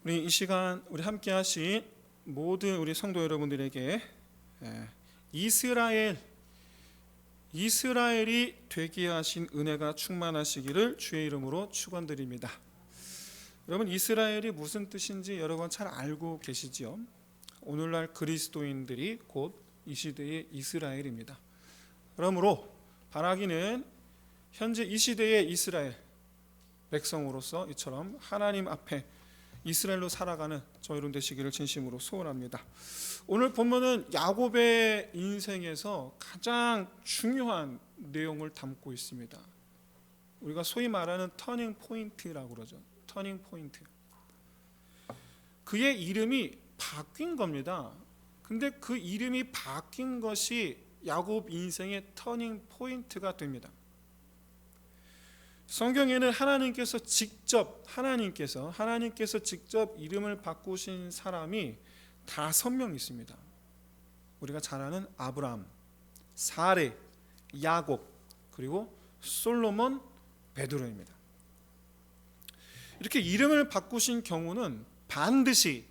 우리 이 시간 우리 함께 하신 모든 우리 성도 여러분들에게 이스라엘이 되게 하신 은혜가 충만하시기를 주의 이름으로 축원드립니다. 여러분, 이스라엘이 무슨 뜻인지 여러분 잘 알고 계시지요? 오늘날 그리스도인들이 곧 이 시대의 이스라엘입니다. 그러므로 바라기는 현재 이 시대의 이스라엘 백성으로서 이처럼 하나님 앞에 이스라엘로 살아가는 저 여러분 되시기를 진심으로 소원합니다. 오늘 본문은 야곱의 인생에서 가장 중요한 내용을 담고 있습니다. 우리가 소위 말하는 터닝 포인트라고 그러죠. 터닝 포인트. 그의 이름이 바뀐 겁니다. 근데 그 이름이 바뀐 것이 야곱 인생의 터닝 포인트가 됩니다. 성경에는 하나님께서 직접 이름을 바꾸신 사람이 5명 있습니다. 우리가 잘 아는 아브라함, 사레, 야곱, 그리고 솔로몬, 베드로입니다. 이렇게 이름을 바꾸신 경우는 반드시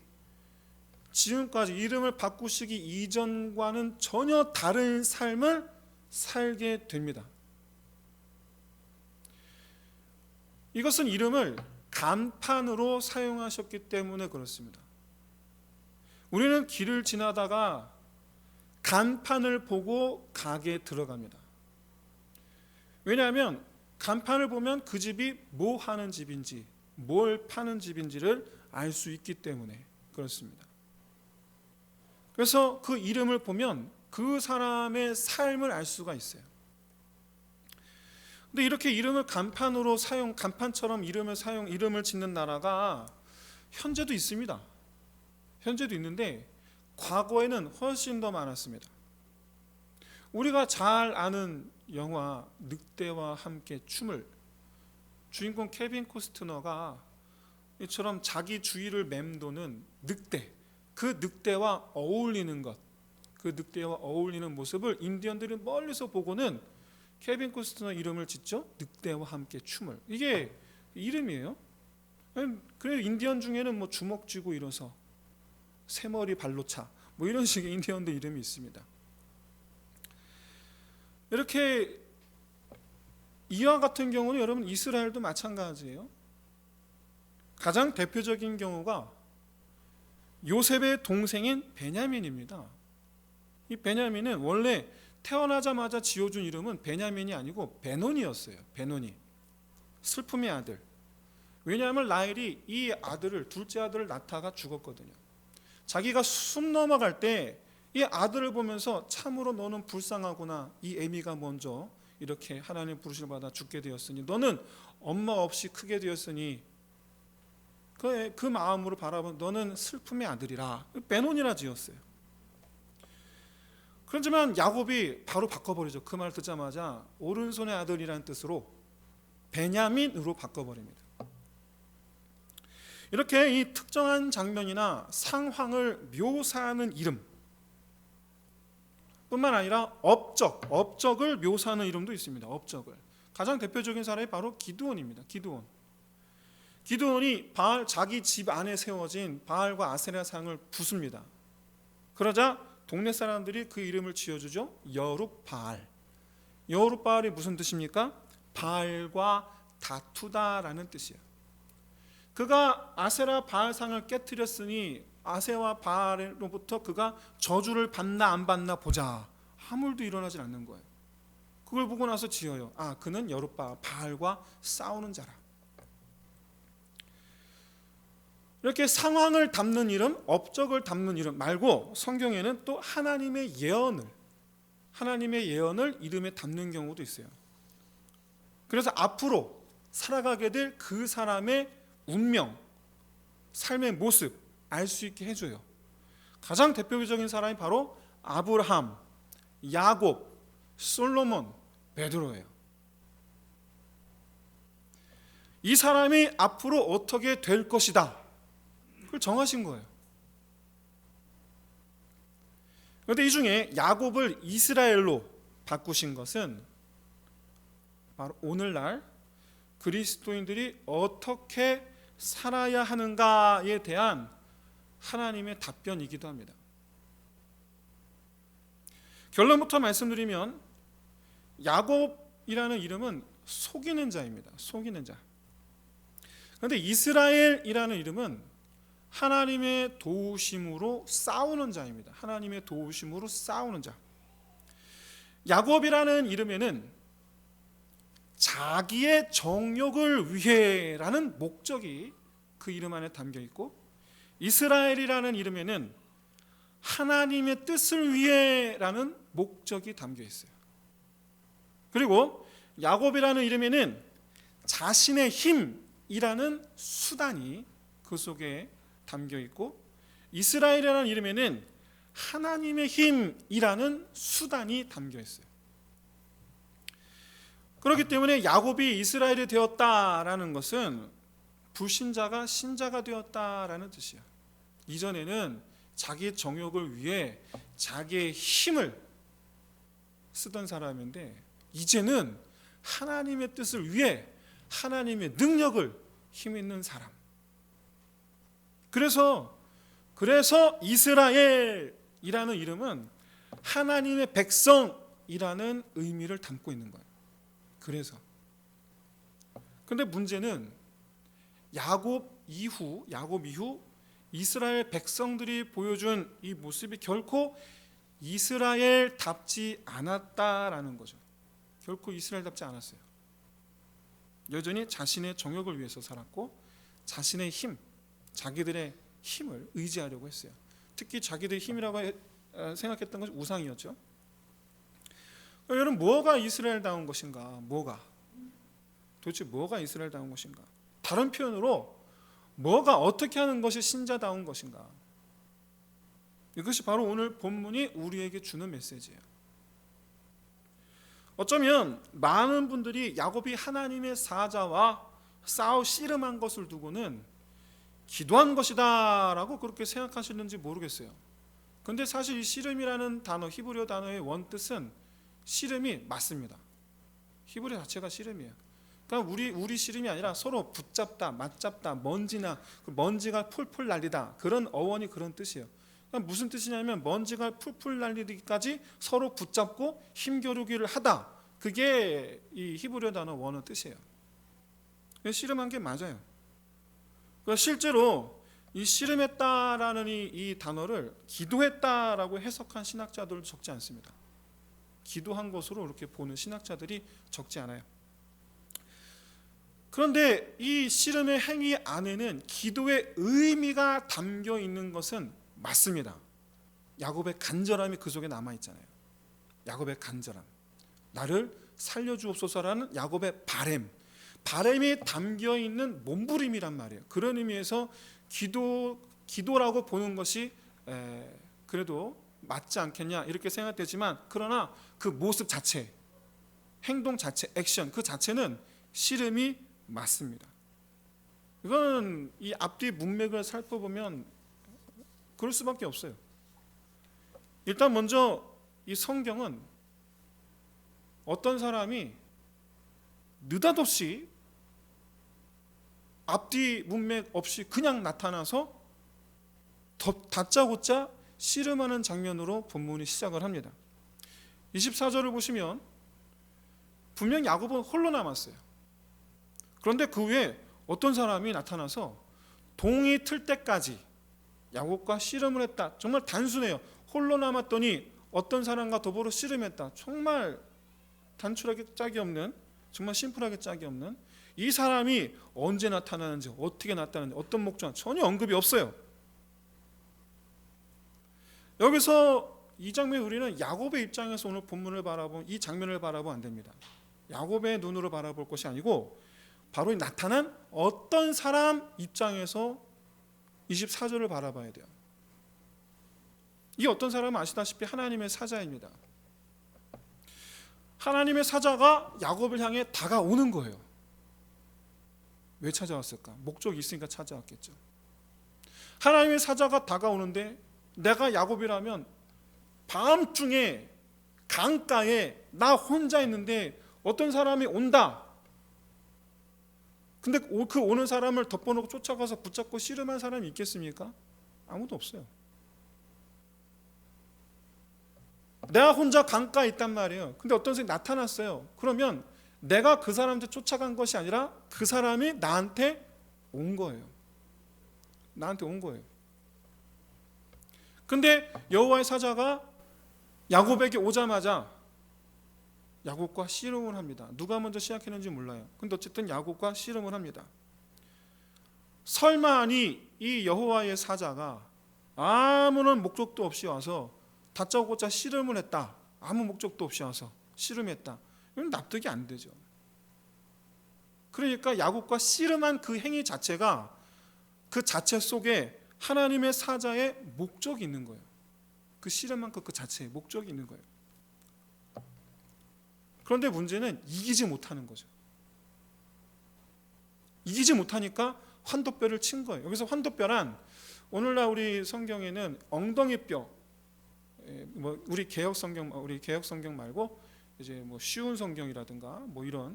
지금까지 이름을 바꾸시기 이전과는 전혀 다른 삶을 살게 됩니다. 이것은 이름을 간판으로 사용하셨기 때문에 그렇습니다. 우리는 길을 지나다가 간판을 보고 가게에 들어갑니다. 왜냐하면 간판을 보면 그 집이 뭐 하는 집인지, 뭘 파는 집인지를 알 수 있기 때문에 그렇습니다. 그래서 그 이름을 보면 그 사람의 삶을 알 수가 있어요. 근데 이렇게 이름을 간판처럼 이름을 짓는 나라가 현재도 있습니다. 현재도 있는데 과거에는 훨씬 더 많았습니다. 우리가 잘 아는 영화 늑대와 함께 춤을, 주인공 케빈 코스트너가 이처럼 자기 주위를 맴도는 늑대, 그 늑대와 어울리는 것, 그 늑대와 어울리는 모습을 인디언들이 멀리서 보고는 케빈 코스트너 이름을 짓죠. 늑대와 함께 춤을. 이게 이름이에요. 그래, 인디언 중에는 뭐 주먹 쥐고 일어서 새머리 발로차 뭐 이런 식의 인디언들 이름이 있습니다. 이렇게 이와 같은 경우는 여러분 이스라엘도 마찬가지예요. 가장 대표적인 경우가 요셉의 동생인 베냐민입니다. 이 베냐민은 원래 태어나자마자 지어준 이름은 베냐민이 아니고 베논이었어요. 베논이, 슬픔의 아들. 왜냐하면 라헬이 이 아들을, 둘째 아들을 낳다가 죽었거든요. 자기가 숨 넘어갈 때 이 아들을 보면서 참으로 너는 불쌍하구나, 이 애미가 먼저 이렇게 하나님 부르심을 받아 죽게 되었으니 너는 엄마 없이 크게 되었으니 그 마음으로 바라본 너는 슬픔의 아들이라, 베논이라 지었어요. 그렇지만 야곱이 바로 바꿔버리죠. 그 말 듣자마자 오른손의 아들이라는 뜻으로 베냐민으로 바꿔버립니다. 이렇게 이 특정한 장면이나 상황을 묘사하는 이름 뿐만 아니라 업적을 묘사하는 이름도 있습니다. 업적을. 가장 대표적인 사람이 바로 기드온입니다. 기드온이 자기 집 안에 세워진 바알과 아세라상을 부숩니다. 그러자 동네 사람들이 그 이름을 지어주죠. 여룹바알. 여룹바알이 무슨 뜻입니까? 바알과 다투다라는 뜻이에요. 그가 아세라 바알상을 깨뜨렸으니 아세와 바알로부터 그가 저주를 받나 안 받나 보자. 아무 일도 일어나질 않는 거예요. 그걸 보고 나서 지어요. 그는 여룹바알, 바알과 싸우는 자라. 이렇게 상황을 담는 이름, 업적을 담는 이름 말고 성경에는 또 하나님의 예언을 이름에 담는 경우도 있어요. 그래서 앞으로 살아가게 될 그 사람의 운명, 삶의 모습 알 수 있게 해줘요. 가장 대표적인 사람이 바로 아브라함, 야곱, 솔로몬, 베드로예요. 이 사람이 앞으로 어떻게 될 것이다, 그걸 정하신 거예요. 그런데 이 중에 야곱을 이스라엘로 바꾸신 것은 바로 오늘날 그리스도인들이 어떻게 살아야 하는가에 대한 하나님의 답변이기도 합니다. 결론부터 말씀드리면 야곱이라는 이름은 속이는 자입니다. 속이는 자. 그런데 이스라엘이라는 이름은 하나님의 도우심으로 싸우는 자입니다. 하나님의 도우심으로 싸우는 자. 야곱이라는 이름에는 자기의 정욕을 위해라는 목적이 그 이름 안에 담겨 있고, 이스라엘이라는 이름에는 하나님의 뜻을 위해라는 목적이 담겨 있어요. 그리고 야곱이라는 이름에는 자신의 힘이라는 수단이 그 속에 담겨 있고, 이스라엘이라는 이름에는 하나님의 힘이라는 수단이 담겨 있어요. 그렇기 때문에 야곱이 이스라엘이 되었다라는 것은 불신자가 신자가 되었다라는 뜻이야. 이전에는 자기의 정욕을 위해 자기의 힘을 쓰던 사람인데, 이제는 하나님의 뜻을 위해 하나님의 능력을 힘있는 사람. 그래서 이스라엘이라는 이름은 하나님의 백성이라는 의미를 담고 있는 거예요. 그런데 문제는 야곱 이후 이스라엘 백성들이 보여준 이 모습이 결코 이스라엘답지 않았다라는 거죠. 결코 이스라엘답지 않았어요. 여전히 자신의 정욕을 위해서 살았고, 자신의 힘, 자기들의 힘을 의지하려고 했어요. 특히 자기들의 힘이라고 생각했던 것이 우상이었죠. 여러분, 뭐가 이스라엘다운 것인가? 도대체 뭐가 이스라엘다운 것인가? 다른 표현으로 뭐가 어떻게 하는 것이 신자다운 것인가? 이것이 바로 오늘 본문이 우리에게 주는 메시지예요. 어쩌면 많은 분들이 야곱이 하나님의 사자와 싸워 씨름한 것을 두고는 기도한 것이다 라고 그렇게 생각하시는지 모르겠어요. 그런데 사실 이 씨름이라는 단어, 히브리어 단어의 원뜻은 씨름이 맞습니다. 히브리어 자체가 씨름이에요. 그러니까 우리 씨름이 아니라 서로 붙잡다, 맞잡다, 먼지가 풀풀 날리다, 그런 어원이 그런 뜻이에요. 그러니까 무슨 뜻이냐면 먼지가 풀풀 날리기까지 서로 붙잡고 힘겨루기를 하다, 그게 이 히브리어 단어 원어 뜻이에요. 씨름한 게 맞아요. 그러니까 실제로 이 씨름했다라는 이 단어를 기도했다라고 해석한 신학자들도 적지 않습니다. 기도한 것으로 이렇게 보는 신학자들이 적지 않아요. 그런데 이 씨름의 행위 안에는 기도의 의미가 담겨 있는 것은 맞습니다. 야곱의 간절함이 그 속에 남아있잖아요. 야곱의 간절함, 나를 살려주옵소서라는 야곱의 바램이 담겨 있는 몸부림이란 말이에요. 그런 의미에서 기도라고 보는 것이 그래도 맞지 않겠냐 이렇게 생각되지만, 그러나 그 모습 자체, 행동 자체, 액션 그 자체는 씨름이 맞습니다. 이건 이 앞뒤 문맥을 살펴보면 그럴 수밖에 없어요. 일단 먼저 이 성경은 어떤 사람이 느닷없이 앞뒤 문맥 없이 그냥 나타나서 다짜고짜 씨름하는 장면으로 본문이 시작을 합니다. 24절을 보시면 분명 야곱은 홀로 남았어요. 그런데 그 후에 어떤 사람이 나타나서 동이 틀 때까지 야곱과 씨름을 했다. 정말 단순해요. 홀로 남았더니 어떤 사람과 더불어 씨름했다. 정말 단출하게 짝이 없는, 정말 심플하게 짝이 없는, 이 사람이 언제 나타나는지, 어떻게 나타나는지, 어떤 목적, 전혀 언급이 없어요. 여기서 이 장면에 우리는 야곱의 입장에서 오늘 본문을 이 장면을 바라보면 안 됩니다. 야곱의 눈으로 바라볼 것이 아니고 바로 나타난 어떤 사람 입장에서 24절을 바라봐야 돼요. 이 어떤 사람은 아시다시피 하나님의 사자입니다. 하나님의 사자가 야곱을 향해 다가오는 거예요. 왜 찾아왔을까? 목적이 있으니까 찾아왔겠죠. 하나님의 사자가 다가오는데 내가 야곱이라면 밤중에 강가에 나 혼자 있는데 어떤 사람이 온다. 근데 그 오는 사람을 덮어놓고 쫓아가서 붙잡고 씨름한 사람이 있겠습니까? 아무도 없어요. 내가 혼자 강가에 있단 말이에요. 근데 어떤 사람이 나타났어요. 그러면 내가 그 사람한테 쫓아간 것이 아니라 그 사람이 나한테 온 거예요. 나한테 온 거예요. 근데 여호와의 사자가 야곱에게 오자마자 야곱과 씨름을 합니다. 누가 먼저 시작했는지 몰라요. 근데 어쨌든 야곱과 씨름을 합니다. 설마 아니 이 여호와의 사자가 아무런 목적도 없이 와서 다짜고짜 씨름을 했다. 아무 목적도 없이 와서 씨름했다. 이건 납득이 안 되죠. 그러니까 야곱과 씨름한 그 행위 자체가 그 자체 속에 하나님의 사자의 목적이 있는 거예요. 그 씨름한 그 자체에 목적이 있는 거예요. 그런데 문제는 이기지 못하는 거죠. 이기지 못하니까 환도뼈를 친 거예요. 여기서 환도뼈란 오늘날 우리 성경에는 엉덩이뼈, 우리 개역 성경 말고 이제 쉬운 성경이라든가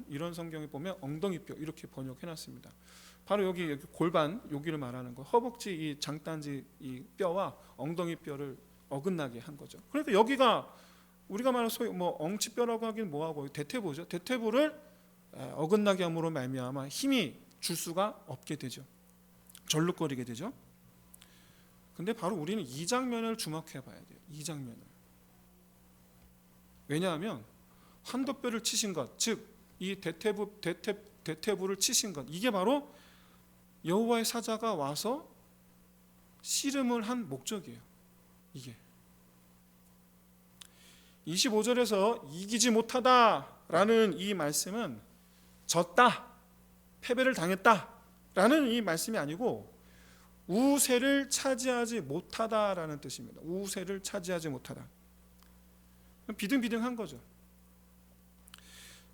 이런 성경에 보면 엉덩이뼈 이렇게 번역해놨습니다. 바로 여기 골반 여기를 말하는 거, 허벅지 이 장단지 이 뼈와 엉덩이뼈를 어긋나게 한 거죠. 그러니까 여기가 우리가 말하는 소위 엉치뼈라고 하긴 뭐하고 대퇴부죠. 대퇴부를 어긋나게 함으로 말미암아 힘이 줄 수가 없게 되죠. 절룩거리게 되죠. 근데 바로 우리는 이 장면을 주목해 봐야 돼요. 이 장면을. 왜냐하면 환도뼈를 치신 것, 즉 이 대퇴부를 치신 것, 이게 바로 여호와의 사자가 와서 씨름을 한 목적이에요. 이게 25절에서 이기지 못하다라는 이 말씀은 졌다, 패배를 당했다라는 이 말씀이 아니고 우세를 차지하지 못하다라는 뜻입니다. 우세를 차지하지 못하다. 비등비등한 거죠.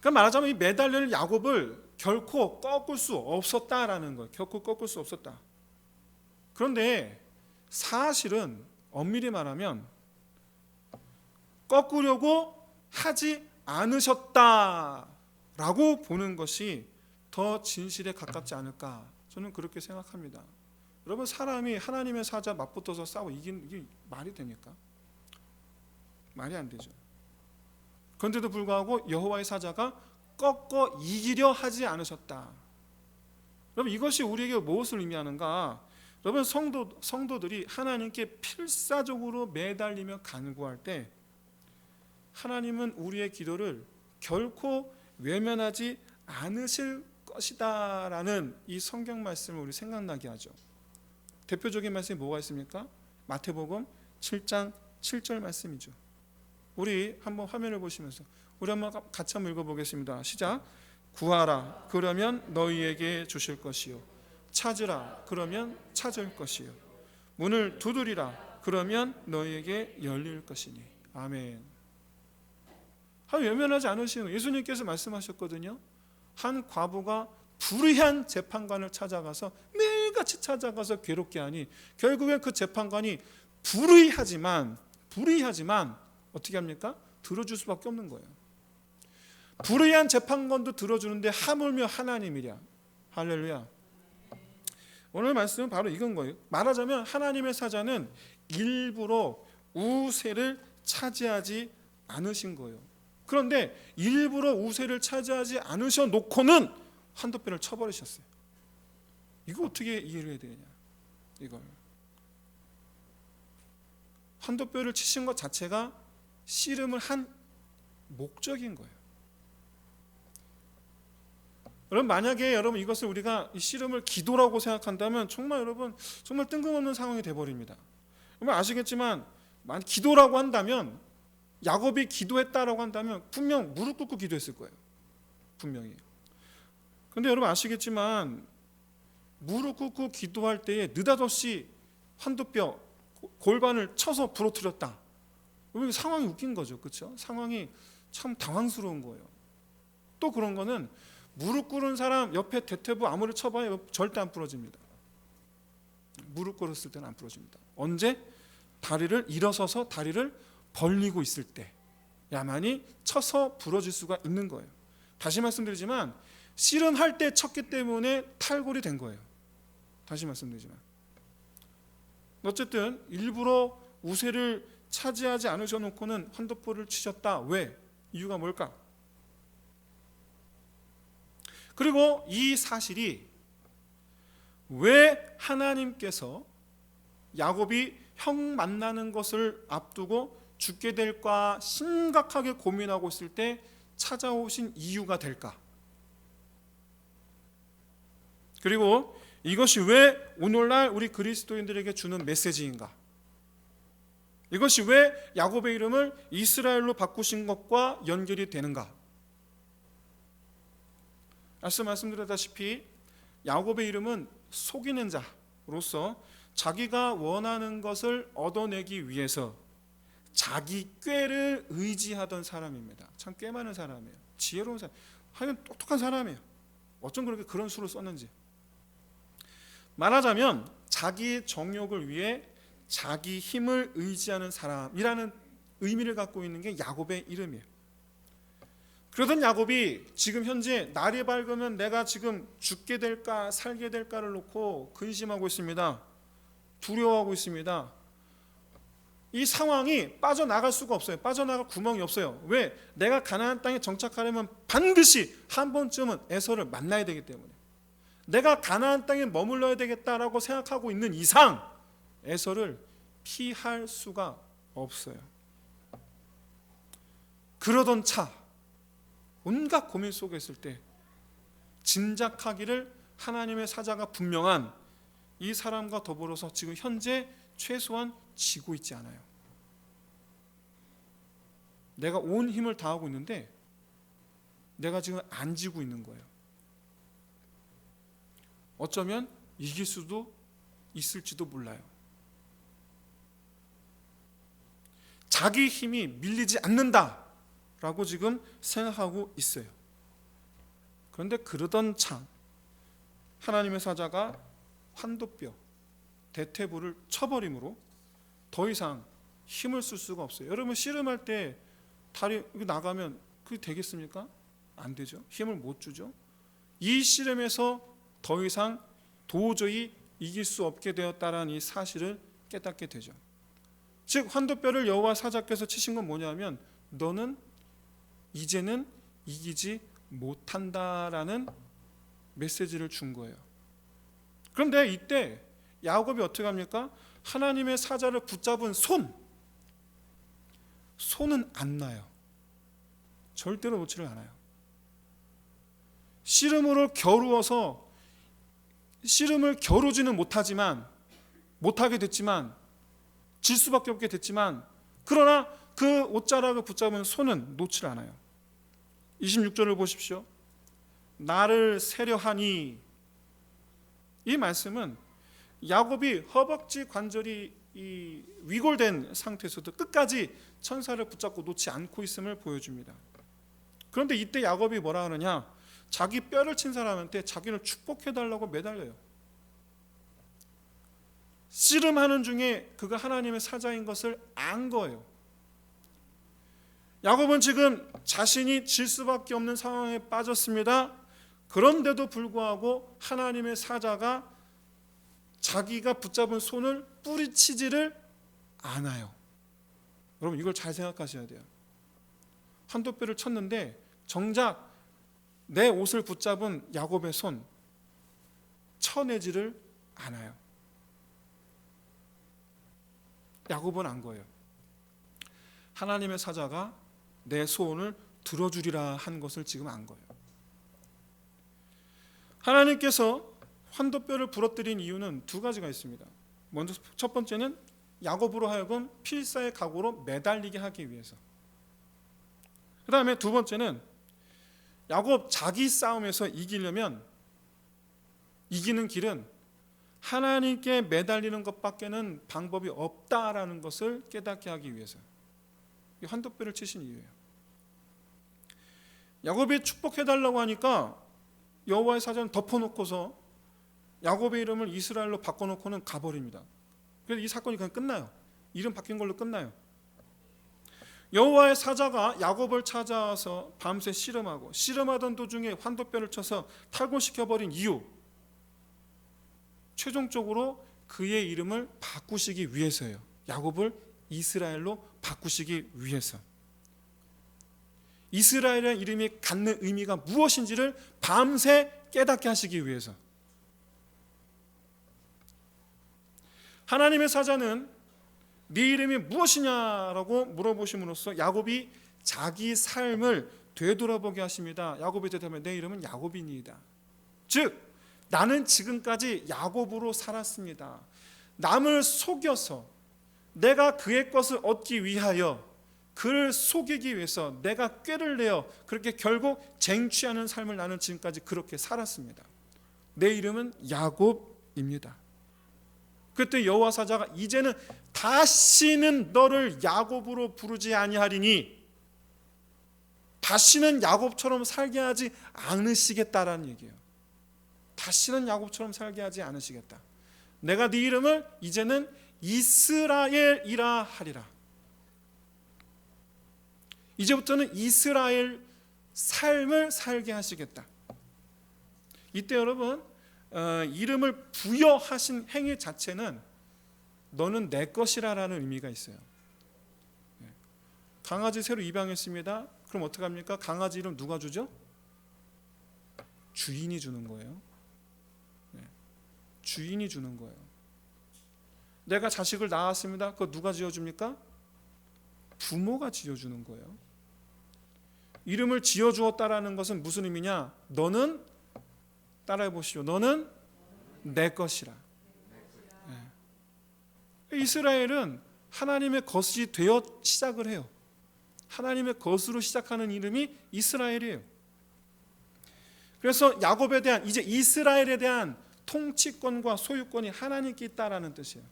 그러니까 말하자면 이 매달릴 야곱을 결코 꺾을 수 없었다라는 거예요. 결코 꺾을 수 없었다. 그런데 사실은 엄밀히 말하면 꺾으려고 하지 않으셨다라고 보는 것이 더 진실에 가깝지 않을까, 저는 그렇게 생각합니다. 여러분, 사람이 하나님의 사자 맞붙어서 싸워 이게 말이 됩니까? 말이 안 되죠. 그런데도 불구하고 여호와의 사자가 꺾어 이기려 하지 않으셨다. 여러분, 이것이 우리에게 무엇을 의미하는가? 여러분, 성도들이 하나님께 필사적으로 매달리며 간구할 때 하나님은 우리의 기도를 결코 외면하지 않으실 것이다라는 이 성경 말씀을 우리 생각나게 하죠. 대표적인 말씀이 뭐가 있습니까? 마태복음 7장 7절 말씀이죠. 우리 한번 화면을 보시면서 우리 한번 같이 한번 읽어보겠습니다. 시작. 구하라 그러면 너희에게 주실 것이요, 찾으라 그러면 찾을 것이요, 문을 두드리라 그러면 너희에게 열릴 것이니. 아멘. 외면하지 않으시는, 예수님께서 말씀하셨거든요. 한 과부가 불의한 재판관을 찾아가서 매일같이 찾아가서 괴롭게 하니 결국엔 그 재판관이 불의하지만 어떻게 합니까? 들어줄 수밖에 없는 거예요. 불의한 재판관도 들어주는데 하물며 하나님이랴. 할렐루야. 오늘 말씀은 바로 이건 거예요. 말하자면 하나님의 사자는 일부러 우세를 차지하지 않으신 거예요. 그런데 일부러 우세를 차지하지 않으셔 놓고는 환도뼈를 쳐버리셨어요. 이거 어떻게 이해를 해야 되느냐, 이걸. 환도뼈를 치신 것 자체가 씨름을 한 목적인 거예요. 여러분, 만약에 여러분 이것을 우리가 이 씨름을 기도라고 생각한다면 정말 뜬금없는 상황이 돼버립니다. 여러분 아시겠지만, 만약 기도라고 한다면, 야곱이 기도했다라고 한다면 분명 무릎 꿇고 기도했을 거예요. 분명히. 그런데 여러분 아시겠지만, 무릎 꿇고 기도할 때에 느닷없이 환도뼈 골반을 쳐서 부러뜨렸다. 여러분 상황이 웃긴 거죠, 그렇죠? 상황이 참 당황스러운 거예요. 또 그런 거는 무릎 꿇은 사람 옆에 대퇴부 아무리 쳐봐야 절대 안 부러집니다. 무릎 꿇었을 때는 안 부러집니다. 언제? 다리를 일어서서 다리를 벌리고 있을 때 야만이 쳐서 부러질 수가 있는 거예요. 다시 말씀드리지만 씨름할 때 쳤기 때문에 탈골이 된 거예요. 다시 말씀드리지만 어쨌든 일부러 우세를 차지하지 않으셔놓고는 환도뼈를 치셨다. 왜? 이유가 뭘까? 그리고 이 사실이 왜 하나님께서 야곱이 형 만나는 것을 앞두고 죽게 될까 심각하게 고민하고 있을 때 찾아오신 이유가 될까? 그리고 이것이 왜 오늘날 우리 그리스도인들에게 주는 메시지인가? 이것이 왜 야곱의 이름을 이스라엘로 바꾸신 것과 연결이 되는가? 말씀드렸다시피 야곱의 이름은 속이는 자로서 자기가 원하는 것을 얻어내기 위해서 자기 꾀를 의지하던 사람입니다. 참 꽤 많은 사람이에요. 지혜로운 사람, 하여간 똑똑한 사람이에요. 어쩜 그렇게 그런 수를 썼는지. 말하자면 자기의 정욕을 위해 자기 힘을 의지하는 사람이라는 의미를 갖고 있는 게 야곱의 이름이에요. 그러던 야곱이 지금 현재 날이 밝으면 내가 지금 죽게 될까 살게 될까를 놓고 근심하고 있습니다. 두려워하고 있습니다. 이 상황이 빠져나갈 수가 없어요. 빠져나갈 구멍이 없어요. 왜? 내가 가나안 땅에 정착하려면 반드시 한 번쯤은 에서를 만나야 되기 때문에. 내가 가나안 땅에 머물러야 되겠다라고 생각하고 있는 이상 에서를 피할 수가 없어요. 그러던 차 온갖 고민 속에 있을 때 짐작하기를 하나님의 사자가 분명한 이 사람과 더불어서 지금 현재 최소한 지고 있지 않아요. 내가 온 힘을 다하고 있는데 내가 지금 안 지고 있는 거예요. 어쩌면 이길 수도 있을지도 몰라요. 자기 힘이 밀리지 않는다라고 지금 생각하고 있어요. 그런데 그러던 참 하나님의 사자가 환도뼈, 대퇴부를 쳐버림으로 더 이상 힘을 쓸 수가 없어요. 여러분 씨름할 때 다리 나가면 그게 되겠습니까? 안 되죠. 힘을 못 주죠. 이 씨름에서 더 이상 도저히 이길 수 없게 되었다라는 이 사실을 깨닫게 되죠. 즉 환도뼈를 여호와 사자께서 치신 건 뭐냐면 너는 이제는 이기지 못한다라는 메시지를 준 거예요. 그런데 이때 야곱이 어떻게 합니까? 하나님의 사자를 붙잡은 손은 안 나요. 절대로 놓지를 않아요. 씨름으로 겨루어서 씨름을 겨루지는 못하게 됐지만 질 수밖에 없게 됐지만 그러나 그 옷자락을 붙잡은 손은 놓질 않아요. 26절을 보십시오. 나를 세려하니, 이 말씀은 야곱이 허벅지 관절이 위골된 상태에서도 끝까지 천사를 붙잡고 놓지 않고 있음을 보여줍니다. 그런데 이때 야곱이 뭐라 하느냐? 자기 뼈를 친 사람한테 자기를 축복해달라고 매달려요. 씨름하는 중에 그가 하나님의 사자인 것을 안 거예요. 야곱은 지금 자신이 질 수밖에 없는 상황에 빠졌습니다. 그런데도 불구하고 하나님의 사자가 자기가 붙잡은 손을 뿌리치지를 않아요. 여러분 이걸 잘 생각하셔야 돼요. 환도뼈를 쳤는데 정작 내 옷을 붙잡은 야곱의 손 쳐내지를 않아요. 야곱은 안 거예요. 하나님의 사자가 내 소원을 들어주리라 한 것을 지금 안 거예요. 하나님께서 환도뼈를 부러뜨린 이유는 두 가지가 있습니다. 먼저 첫 번째는 야곱으로 하여금 필사의 각오로 매달리게 하기 위해서. 그 다음에 두 번째는 야곱 자기 싸움에서 이기려면 이기는 길은 하나님께 매달리는 것밖에는 방법이 없다라는 것을 깨닫게 하기 위해서 이 환도뼈를 치신 이유예요. 야곱이 축복해달라고 하니까 여호와의 사자는 덮어놓고서 야곱의 이름을 이스라엘로 바꿔놓고는 가버립니다. 그래서 이 사건이 그냥 끝나요. 이름 바뀐 걸로 끝나요. 여호와의 사자가 야곱을 찾아와서 밤새 씨름하고 씨름하던 도중에 환도뼈를 쳐서 탈골시켜버린 이유, 최종적으로 그의 이름을 바꾸시기 위해서예요. 야곱을 이스라엘로 바꾸시기 위해서. 이스라엘의 이름이 갖는 의미가 무엇인지를 밤새 깨닫게 하시기 위해서. 하나님의 사자는 네 이름이 무엇이냐라고 물어보심으로써 야곱이 자기 삶을 되돌아보게 하십니다. 야곱이 대답하면 내 이름은 야곱이니이다. 즉 나는 지금까지 야곱으로 살았습니다. 남을 속여서 내가 그의 것을 얻기 위하여 그를 속이기 위해서 내가 꾀를 내어 그렇게 결국 쟁취하는 삶을 나는 지금까지 그렇게 살았습니다. 내 이름은 야곱입니다. 그때 여호와 사자가 이제는 다시는 너를 야곱으로 부르지 아니하리니 다시는 야곱처럼 살게 하지 않으시겠다라는 얘기예요. 다시는 야곱처럼 살게 하지 않으시겠다. 내가 네 이름을 이제는 이스라엘이라 하리라. 이제부터는 이스라엘 삶을 살게 하시겠다. 이때 여러분 이름을 부여하신 행위 자체는 너는 내 것이라라는 의미가 있어요. 강아지 새로 입양했습니다. 그럼 어떡합니까? 강아지 이름 누가 주죠? 주인이 주는 거예요. 주인이 주는 거예요. 내가 자식을 낳았습니다. 그거 누가 지어줍니까? 부모가 지어주는 거예요. 이름을 지어주었다라는 것은 무슨 의미냐? 너는 따라해 보시오. 너는 내 것이라. 이스라엘은 하나님의 것이 되어 시작을 해요. 하나님의 것으로 시작하는 이름이 이스라엘이에요. 그래서 야곱에 대한 이제 이스라엘에 대한 통치권과 소유권이 하나님께 있다라는 뜻이에요.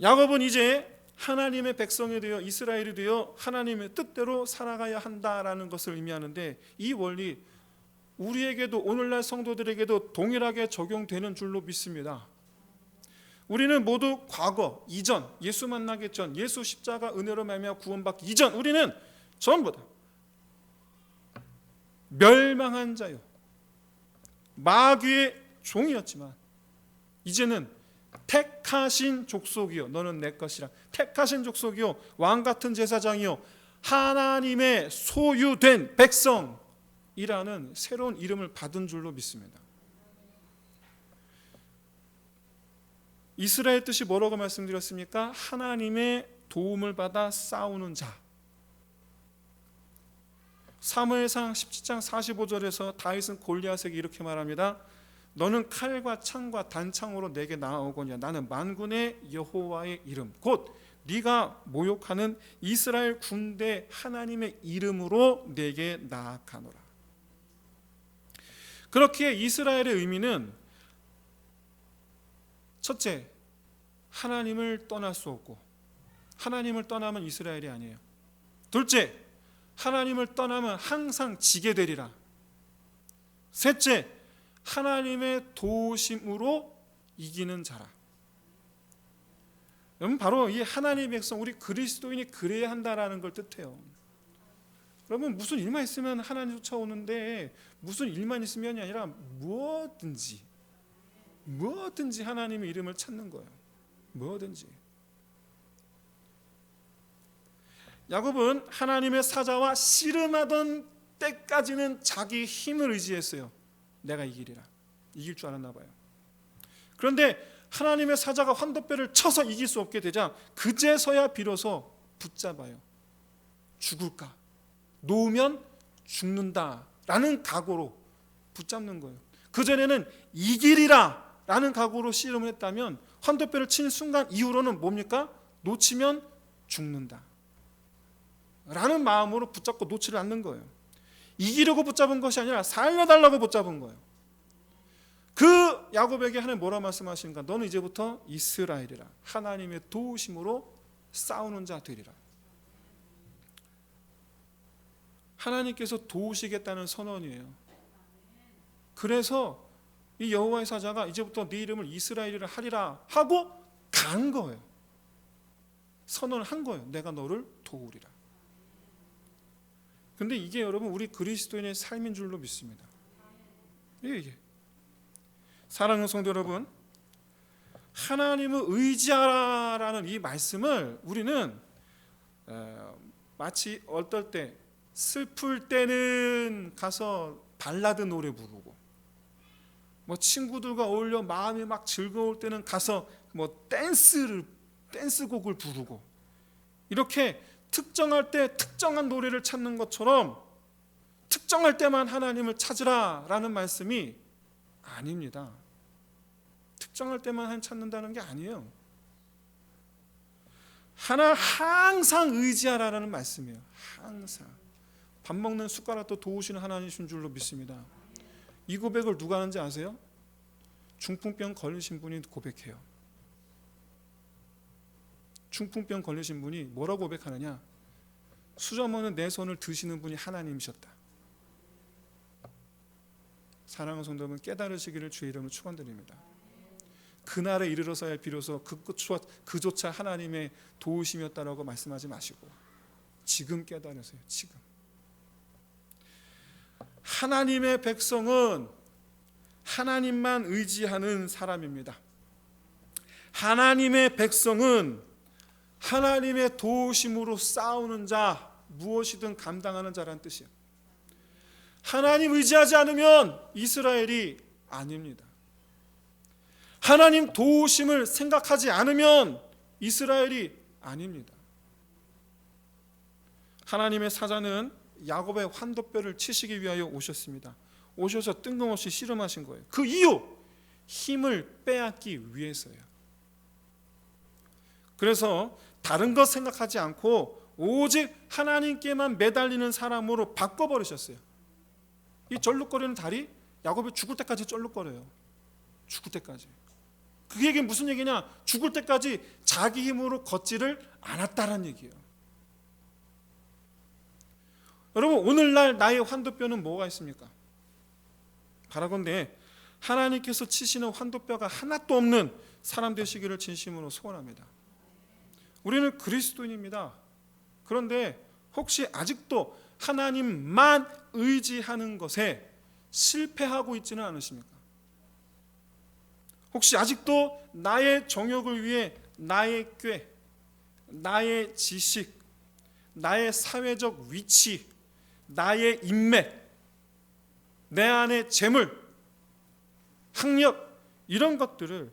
야곱은 이제 하나님의 백성이 되어 이스라엘이 되어 하나님의 뜻대로 살아가야 한다라는 것을 의미하는데 이 원리 우리에게도 오늘날 성도들에게도 동일하게 적용되는 줄로 믿습니다. 우리는 모두 과거, 이전, 예수 만나기 전, 예수 십자가 은혜로 말미암아 구원받기 이전 우리는 전부 다 멸망한 자요 마귀의 종이었지만 이제는 택하신 족속이요 너는 내 것이라. 택하신 족속이요 왕같은 제사장이요 하나님의 소유된 백성이라는 새로운 이름을 받은 줄로 믿습니다. 이스라엘 뜻이 뭐라고 말씀드렸습니까? 하나님의 도움을 받아 싸우는 자. 사무엘상 17장 45절에서 다윗은 골리앗에게 이렇게 말합니다. 너는 칼과 창과 단창으로 내게 나아오거니와 나는 만군의 여호와의 이름 곧 네가 모욕하는 이스라엘 군대 하나님의 이름으로 내게 나아가노라. 그렇게 이스라엘의 의미는 첫째, 하나님을 떠날 수 없고 하나님을 떠나면 이스라엘이 아니에요. 둘째, 하나님을 떠나면 항상 지게 되리라. 셋째, 하나님의 도우심으로 이기는 자라. 여러분 바로 이 하나님의 백성 우리 그리스도인이 그래야 한다라는 걸 뜻해요. 여러분 무슨 일만 있으면 하나님 쫓아오는데 무슨 일만 있으면이 아니라 무엇든지 하나님의 이름을 찾는 거예요. 뭐든지. 야곱은 하나님의 사자와 씨름하던 때까지는 자기 힘을 의지했어요. 내가 이기리라. 이길 줄 알았나 봐요. 그런데 하나님의 사자가 환도뼈를 쳐서 이길 수 없게 되자 그제서야 비로소 붙잡아요. 죽을까? 놓으면 죽는다라는 각오로 붙잡는 거예요. 그전에는 이기리라 라는 각오로 씨름을 했다면 환도뼈를 치는 순간 이후로는 뭡니까? 놓치면 죽는다 라는 마음으로 붙잡고 놓지를 않는 거예요. 이기려고 붙잡은 것이 아니라 살려달라고 붙잡은 거예요. 그 야곱에게 하나님 뭐라 말씀하시는가? 너는 이제부터 이스라엘이라. 하나님의 도우심으로 싸우는 자 되리라. 하나님께서 도우시겠다는 선언이에요. 그래서 이 여호와의 사자가 이제부터 네 이름을 이스라엘이라 하리라 하고 간 거예요. 선언을 한 거예요. 내가 너를 도우리라. 근데 이게 여러분 우리 그리스도인의 삶인 줄로 믿습니다. 이게 사랑하는 성도 여러분, 하나님을 의지하라라는 이 말씀을 우리는 마치 어떨 때 슬플 때는 가서 발라드 노래 부르고, 뭐 친구들과 어울려 마음이 막 즐거울 때는 가서 뭐 댄스곡을 부르고, 이렇게 특정할 때 특정한 노래를 찾는 것처럼 특정할 때만 하나님을 찾으라라는 말씀이 아닙니다. 특정할 때만 찾는다는 게 아니에요. 항상 의지하라라는 말씀이에요. 항상. 밥 먹는 숟가락도 도우시는 하나님이신 줄로 믿습니다. 이 고백을 누가 하는지 아세요? 중풍병 걸리신 분이 고백해요. 중풍병 걸리신 분이 뭐라고 고백하느냐? 수저 먹는 내 손을 드시는 분이 하나님이셨다. 사랑하는 성도 여러분, 깨달으시기를 주의 이름으로 축원드립니다. 그날에 이르러서야 비로소 그조차 하나님의 도우심이었다라고 말씀하지 마시고 지금 깨달으세요. 지금. 하나님의 백성은 하나님만 의지하는 사람입니다. 하나님의 백성은 하나님의 도우심으로 싸우는 자, 무엇이든 감당하는 자라는 뜻이에요. 하나님 의지하지 않으면 이스라엘이 아닙니다. 하나님 도우심을 생각하지 않으면 이스라엘이 아닙니다. 하나님의 사자는 야곱의 환도뼈를 치시기 위하여 오셨습니다. 오셔서 뜬금없이 씨름하신 거예요. 그 이유, 힘을 빼앗기 위해서요. 그래서 다른 것 생각하지 않고 오직 하나님께만 매달리는 사람으로 바꿔버리셨어요. 이 쩔룩거리는 다리, 야곱이 죽을 때까지 쩔룩거려요. 죽을 때까지. 그게 무슨 얘기냐? 죽을 때까지 자기 힘으로 걷지를 않았다는 얘기예요. 여러분, 오늘날 나의 환도뼈는 뭐가 있습니까? 바라건대 하나님께서 치시는 환도뼈가 하나도 없는 사람 되시기를 진심으로 소원합니다. 우리는 그리스도인입니다. 그런데 혹시 아직도 하나님만 의지하는 것에 실패하고 있지는 않으십니까? 혹시 아직도 나의 정욕을 위해 나의 꾀, 나의 지식, 나의 사회적 위치, 나의 인맥, 내 안의 재물, 학력, 이런 것들을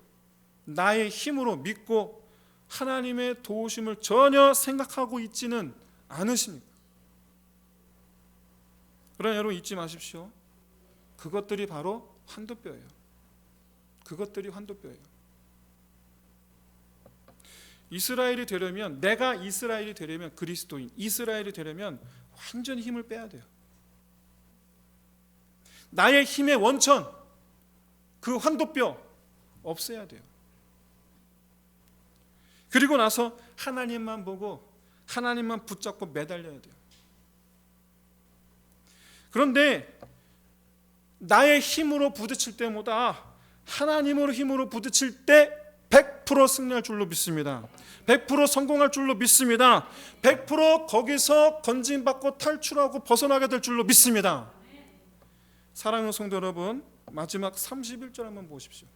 나의 힘으로 믿고 하나님의 도우심을 전혀 생각하고 있지는 않으십니까? 그러나 여러분 잊지 마십시오. 그것들이 바로 환도뼈예요. 그것들이 환도뼈예요. 이스라엘이 되려면, 내가 이스라엘이 되려면, 그리스도인 이스라엘이 되려면 완전히 힘을 빼야 돼요. 나의 힘의 원천, 그 환도뼈 없애야 돼요. 그리고 나서 하나님만 보고 하나님만 붙잡고 매달려야 돼요. 그런데 나의 힘으로 부딪힐 때보다 하나님으로 힘으로 부딪힐 때 100% 승리할 줄로 믿습니다. 100% 성공할 줄로 믿습니다. 100% 거기서 건진받고 탈출하고 벗어나게 될 줄로 믿습니다. 사랑하는 성도 여러분, 마지막 31절 한번 보십시오.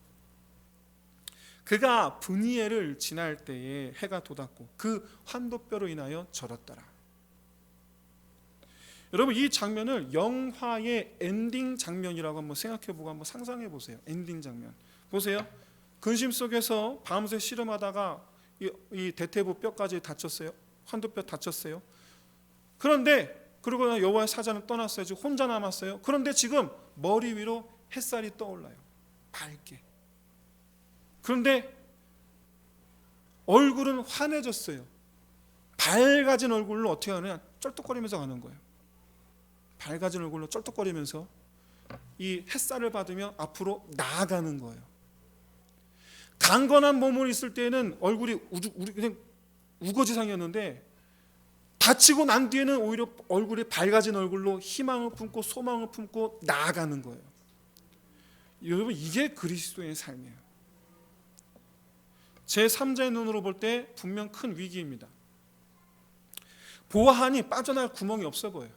그가 브니엘을 지날 때에 해가 돋았고 그 환도뼈로 인하여 절었더라. 여러분, 이 장면을 영화의 엔딩 장면이라고 한번 생각해보고 한번 상상해 보세요. 엔딩 장면 보세요. 근심 속에서 밤새 씨름하다가 이 대퇴부 뼈까지 다쳤어요. 환도뼈 다쳤어요. 그런데 그리고 여호와의 사자는 떠났어요. 지금 혼자 남았어요. 그런데 지금 머리 위로 햇살이 떠올라요. 밝게. 그런데 얼굴은 환해졌어요. 밝아진 얼굴로 어떻게 하느냐? 쩔뚝거리면서 가는 거예요. 밝아진 얼굴로 쩔뚝거리면서 이 햇살을 받으며 앞으로 나아가는 거예요. 강건한 몸을 있을 때는 얼굴이 그냥 우거지상이었는데 다치고 난 뒤에는 오히려 얼굴이 밝아진 얼굴로 희망을 품고 소망을 품고 나아가는 거예요. 여러분, 이게 그리스도의 삶이에요. 제3자의 눈으로 볼 때 분명 큰 위기입니다. 보아하니 빠져나갈 구멍이 없어 보여요.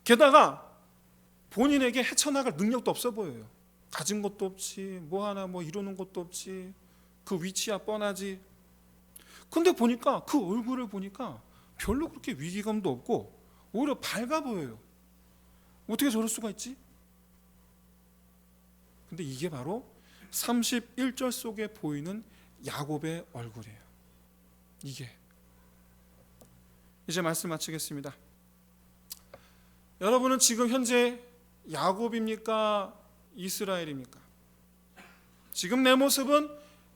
게다가 본인에게 헤쳐나갈 능력도 없어 보여요. 가진 것도 없지, 뭐 하나 뭐 이루는 것도 없지, 그 위치야 뻔하지. 근데 보니까 그 얼굴을 보니까 별로 그렇게 위기감도 없고 오히려 밝아 보여요. 어떻게 저럴 수가 있지? 근데 이게 바로 31절 속에 보이는 야곱의 얼굴이에요. 이게. 이제 말씀 마치겠습니다. 여러분은 지금 현재 야곱입니까? 이스라엘입니까? 지금 내 모습은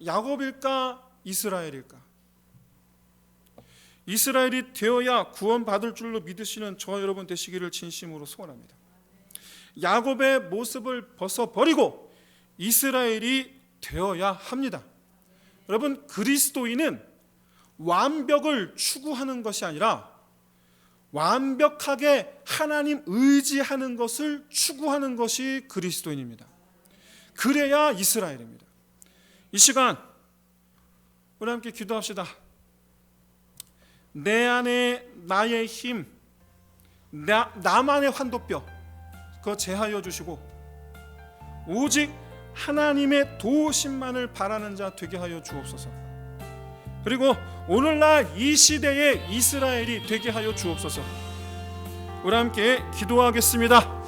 야곱일까? 이스라엘일까? 이스라엘이 되어야 구원받을 줄로 믿으시는 저와 여러분 되시기를 진심으로 소원합니다. 야곱의 모습을 벗어버리고 이스라엘이 되어야 합니다. 여러분, 그리스도인은 완벽을 추구하는 것이 아니라 완벽하게 하나님 의지하는 것을 추구하는 것이 그리스도인입니다. 그래야 이스라엘입니다. 이 시간 우리 함께 기도합시다. 내 안에 나의 힘, 나만의 환도뼈 그거 제하여 주시고 오직 하나님의 도우심만을 바라는 자 되게 하여 주옵소서. 그리고 오늘날 이 시대의 이스라엘이 되게 하여 주옵소서. 우리 함께 기도하겠습니다.